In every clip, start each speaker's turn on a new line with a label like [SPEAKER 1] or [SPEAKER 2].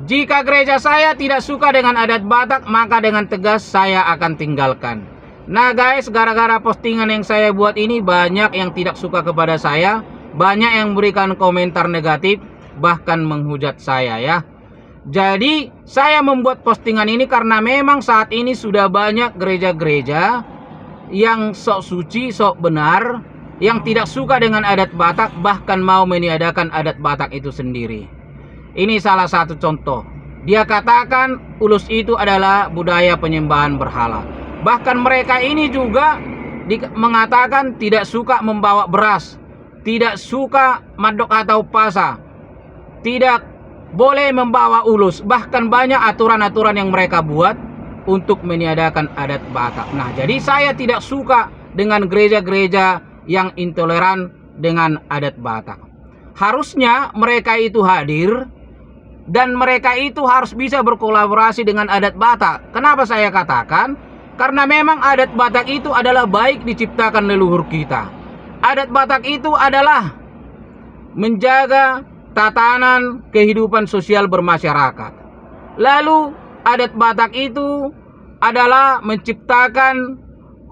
[SPEAKER 1] Jika gereja saya tidak suka dengan adat Batak, maka dengan tegas saya akan tinggalkan. Nah guys, gara-gara postingan yang saya buat ini, banyak yang tidak suka kepada saya, banyak yang memberikan komentar negatif, bahkan menghujat saya ya. Jadi saya membuat postingan ini karena memang saat ini sudah banyak gereja-gereja yang sok suci, sok benar, yang tidak suka dengan adat Batak, bahkan mau meniadakan adat Batak itu sendiri. Ini salah satu contoh. Dia katakan ulus itu adalah budaya penyembahan berhala. Bahkan mereka ini juga mengatakan tidak suka membawa beras, tidak suka madok atau pasa, tidak boleh membawa ulus. Bahkan banyak aturan-aturan yang mereka buat untuk meniadakan adat Batak. Nah, jadi saya tidak suka dengan gereja-gereja yang intoleran dengan adat Batak. Harusnya mereka itu hadir dan mereka itu harus bisa berkolaborasi dengan adat Batak. Kenapa saya katakan? Karena memang adat Batak itu adalah baik diciptakan leluhur kita. Adat Batak itu adalah menjaga tatanan kehidupan sosial bermasyarakat. Lalu adat Batak itu adalah menciptakan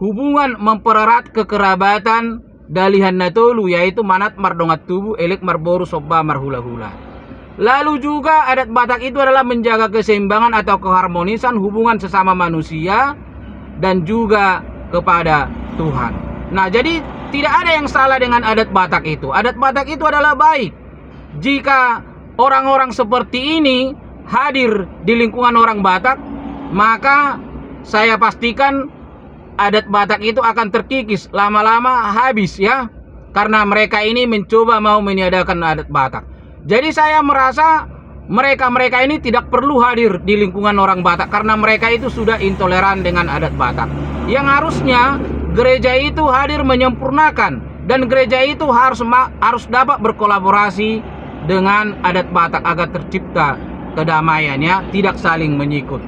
[SPEAKER 1] hubungan mempererat kekerabatan dalihan natolu, yaitu manat mardongat tubuh elek marboru sobba marhula-hula. Lalu juga adat Batak itu adalah menjaga keseimbangan atau keharmonisan hubungan sesama manusia dan juga kepada Tuhan. Nah, jadi tidak ada yang salah dengan adat Batak itu. Adat Batak itu adalah baik. Jika orang-orang seperti ini hadir di lingkungan orang Batak, maka saya pastikan adat Batak itu akan terkikis, lama-lama habis ya. Karena mereka ini mencoba mau meniadakan adat Batak. Jadi saya merasa mereka ini tidak perlu hadir di lingkungan orang Batak karena mereka itu sudah intoleran dengan adat Batak. Yang harusnya gereja itu hadir menyempurnakan, dan gereja itu harus dapat berkolaborasi dengan adat Batak agar tercipta kedamaiannya, tidak saling menyikut.